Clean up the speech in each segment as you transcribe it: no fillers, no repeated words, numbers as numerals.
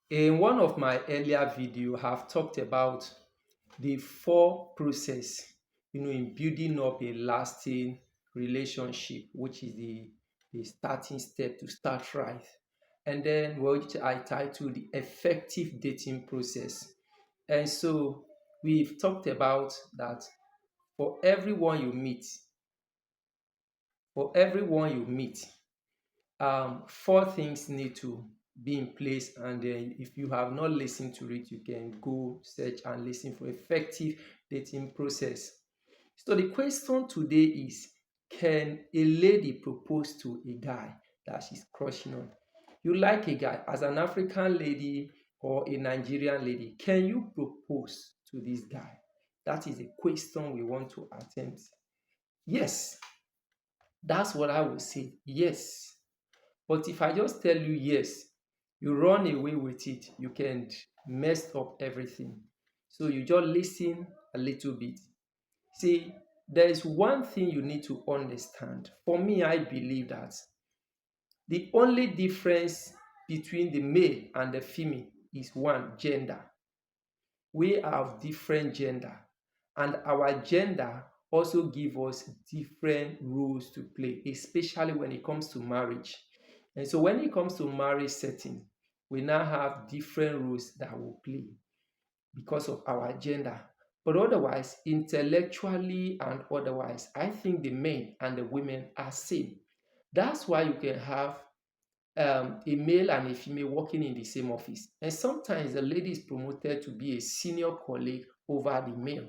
In one of my earlier video, I've talked about the four process, in building up a lasting relationship, which is the starting step to start right. And then which I titled the effective dating process. And so we've talked about that for everyone you meet, for everyone you meet, four things need to be in place, and then if you have not listened to it, you can go search and listen for effective dating process. So the question today is, can a lady propose to a guy that she's crushing on? You like a guy as an African lady or a Nigerian lady, can you propose to this guy? That is a question we want to attempt. Yes, that's what I would say. Yes. But if I just tell you yes, you run away with it, you can mess up everything. So you just listen a little bit. See, there is one thing you need to understand. For me, I believe that the only difference between the male and the female is one, gender. We have different gender, and our gender also give us different roles to play, especially when it comes to marriage. And so when it comes to marriage setting, we now have different roles that we play because of our gender. But otherwise, intellectually and otherwise, I think the men and the women are same. That's why you can have a male and a female working in the same office. And sometimes the lady is promoted to be a senior colleague over the male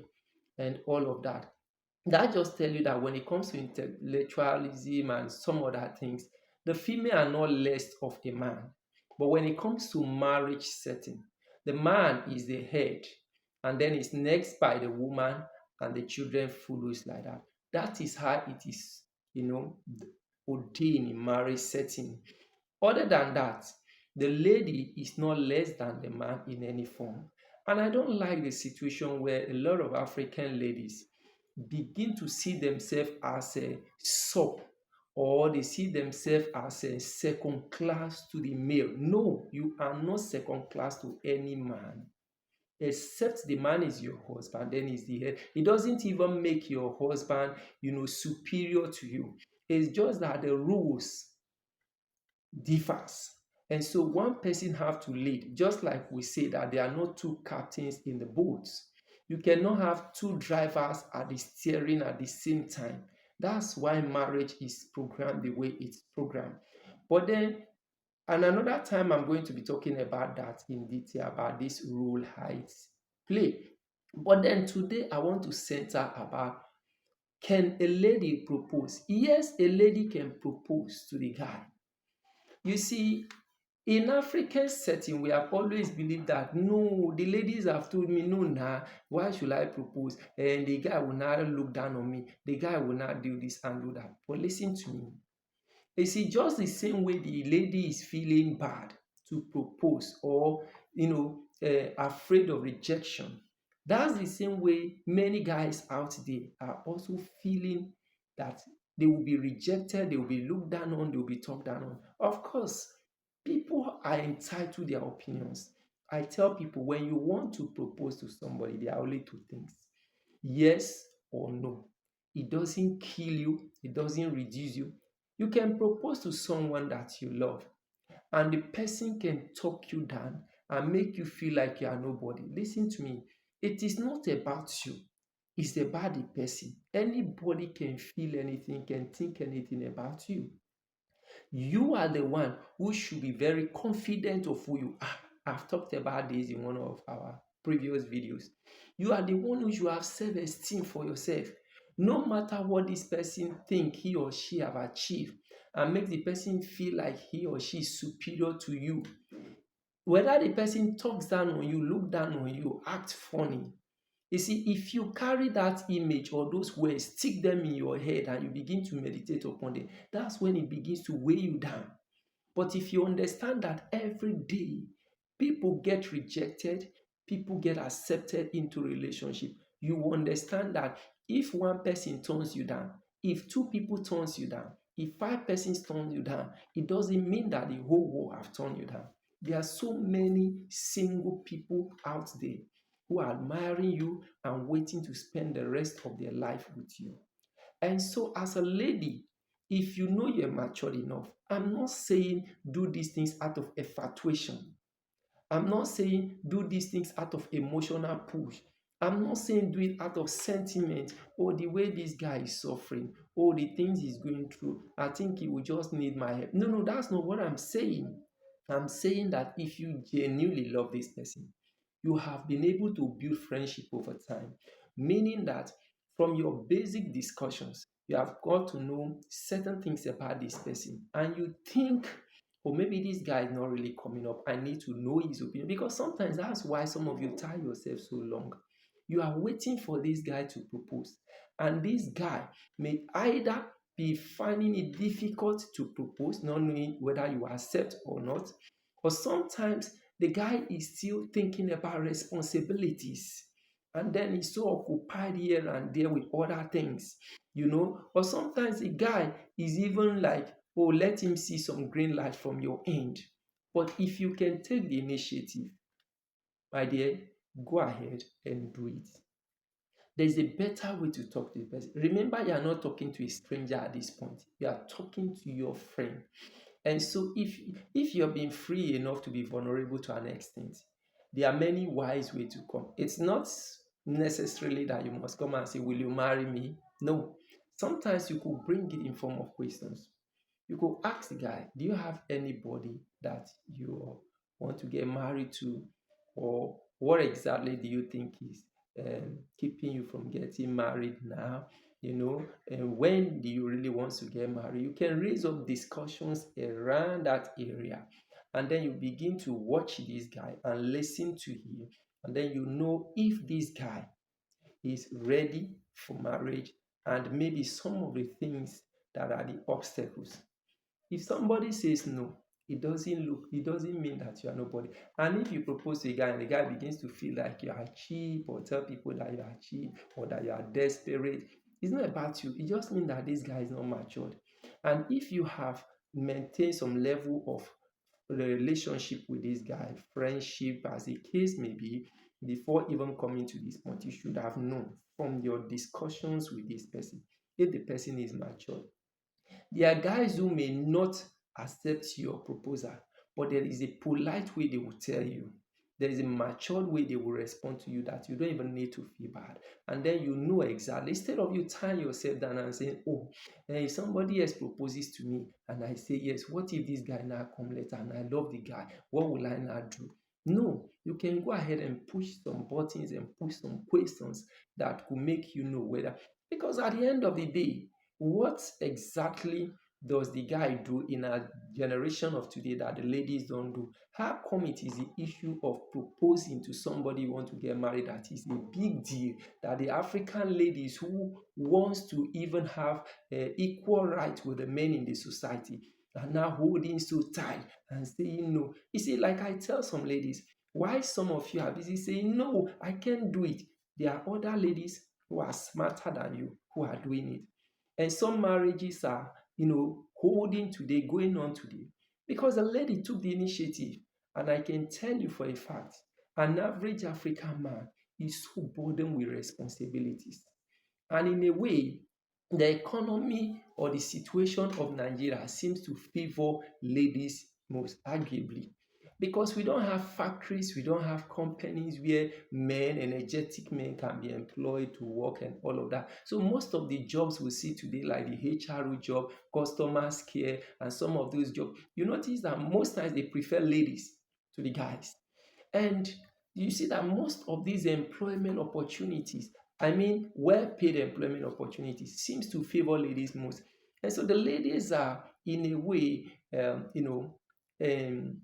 and all of that. That just tell you that when it comes to intellectualism and some other things, the female are not less of a man. But when it comes to marriage setting, the man is the head, and then it's next by the woman, and the children follows like that. That is how it is, ordained in marriage setting. Other than that, the lady is not less than the man in any form. And I don't like the situation where a lot of African ladies begin to see themselves as a sub, or they see themselves as a second class to the male. No, you are not second class to any man. Except the man is your husband, then he's the head. It doesn't even make your husband, superior to you. It's just that the rules differs. And so one person have to lead, just like we say that there are not two captains in the boats. You cannot have two drivers at the steering at the same time. That's why marriage is programmed the way it's programmed. But then, and another time I'm going to be talking about that in detail, about this role heights play. But then today I want to center about, can a lady propose? Yes, a lady can propose to the guy. You see, in African setting, we have always believed that no, the ladies have told me no now, why should I propose? And the guy will not look down on me, the guy will not do this and do that. But listen to me. You see, just the same way the lady is feeling bad to propose, or afraid of rejection, that's the same way many guys out there are also feeling that they will be rejected, they will be looked down on, they will be talked down on. Of course, people are entitled to their opinions. I tell people, when you want to propose to somebody, there are only two things: yes or no. It doesn't kill you, it doesn't reduce you. You can propose to someone that you love, and the person can talk you down and make you feel like you are nobody. Listen to me. It is not about you, it's about the person. Anybody can feel anything, can think anything about you. You are the one who should be very confident of who you are. I've talked about this in one of our previous videos. You are the one who should have self-esteem for yourself. No matter what this person think he or she have achieved, and make the person feel like he or she is superior to you. Whether the person talks down on you, look down on you, act funny, you see, if you carry that image or those words, stick them in your head and you begin to meditate upon it, that's when it begins to weigh you down. But if you understand that every day people get rejected, people get accepted into relationship, you will understand that if one person turns you down, if two people turns you down, if five persons turn you down, it doesn't mean that the whole world have turned you down. There are so many single people out there who are admiring you and waiting to spend the rest of their life with you. And so, as a lady, if you know you're matured enough, I'm not saying do these things out of infatuation. I'm not saying do these things out of emotional push. I'm not saying do it out of sentiment or the way this guy is suffering or the things he's going through. I think he will just need my help. No, no, that's not what I'm saying. I'm saying that if you genuinely love this person, you have been able to build friendship over time, meaning that from your basic discussions, you have got to know certain things about this person, and you think, or maybe this guy is not really coming up. I need to know his opinion because sometimes that's why some of you tie yourself so long. You are waiting for this guy to propose, and this guy may either be finding it difficult to propose, not knowing whether you accept or not, or sometimes the guy is still thinking about responsibilities and then he's so occupied here and there with other things, or sometimes the guy is even like, oh, let him see some green light from your end. But if you can take the initiative, my dear, go ahead and do it. There's a better way to talk to the person. Remember, you are not talking to a stranger at this point. You are talking to your friend. And so if you're being free enough to be vulnerable to an extent, there are many wise ways to come. It's not necessarily that you must come and say, will you marry me? No. Sometimes you could bring it in form of questions. You could ask the guy, do you have anybody that you want to get married to? Or what exactly do you think is keeping you from getting married now? And when do you really want to get married? You can raise up discussions around that area. And then you begin to watch this guy and listen to him. And then you know if this guy is ready for marriage and maybe some of the things that are the obstacles. If somebody says no, it doesn't mean that you are nobody. And if you propose to a guy and the guy begins to feel like you are cheap or tell people that you are cheap or that you are desperate, it's not about you. It just means that this guy is not matured. And if you have maintained some level of relationship with this guy, friendship, as the case may be, before even coming to this point, you should have known from your discussions with this person if the person is mature. There are guys who may not accept your proposal, but there is a polite way they will tell you. There is a matured way they will respond to you that you don't even need to feel bad. And then you know exactly. Instead of you tying yourself down and saying, oh, if somebody else proposes to me and I say yes, what if this guy now come later and I love the guy? What will I now do? No, you can go ahead and push some buttons and push some questions that could make you know whether. Because at the end of the day, what exactly does the guy do in a generation of today that the ladies don't do? How come it is the issue of proposing to somebody you want to get married that is a big deal, that the African ladies who wants to even have equal rights with the men in the society are now holding so tight and saying no? You see, like I tell some ladies, why some of you are busy saying no, I can't do it. There are other ladies who are smarter than you who are doing it. And some marriages are, holding today, going on today, because the lady took the initiative. And I can tell you for a fact, an average African man is so burdened with responsibilities. And in a way, the economy or the situation of Nigeria seems to favor ladies most arguably, because we don't have factories, we don't have companies where men, energetic men, can be employed to work and all of that. So most of the jobs we see today, like the HRO job, customers care, and some of those jobs, you notice that most times they prefer ladies to the guys. And you see that most of these employment opportunities, I mean, well-paid employment opportunities, seems to favor ladies most. And so the ladies are, in a way, um,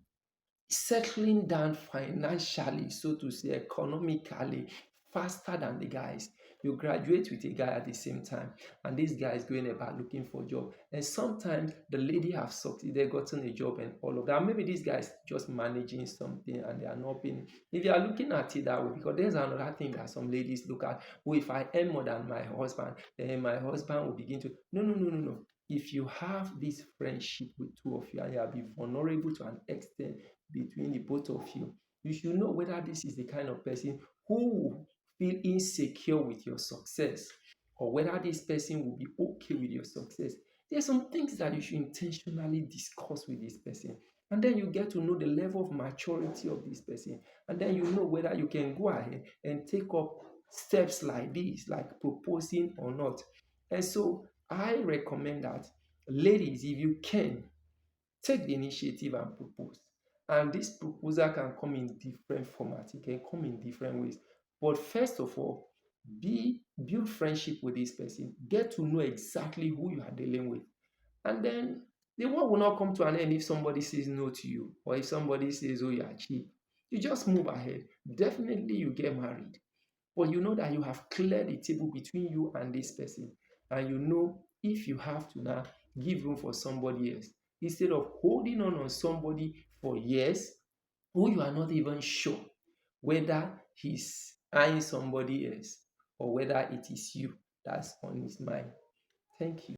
settling down financially, so to say, economically, faster than the guys. You graduate with a guy at the same time, and this guy is going about looking for a job. And sometimes the lady have succeeded, gotten a job, and all of that. Maybe this guy is just managing something, and they are not being. If you are looking at it that way, because there's another thing that some ladies look at. Oh, if I earn more than my husband, then my husband will begin to. No, no, no, no, no. If you have this friendship with two of you and you are being vulnerable to an extent, between the both of you. You should know whether this is the kind of person who will feel insecure with your success, or whether this person will be okay with your success. There's some things that you should intentionally discuss with this person. And then you get to know the level of maturity of this person. And then you know whether you can go ahead and take up steps like this, like proposing or not. And so I recommend that, ladies, if you can, take the initiative and propose. And this proposal can come in different formats, it can come in different ways. But first of all, build friendship with this person, get to know exactly who you are dealing with. And then the world will not come to an end if somebody says no to you, or if somebody says, oh, you are cheap. You just move ahead. Definitely you get married. But you know that you have cleared the table between you and this person. And you know if you have to now give room for somebody else, instead of holding on somebody for years who you are not even sure whether he's eyeing somebody else or whether it is you that's on his mind. Thank you.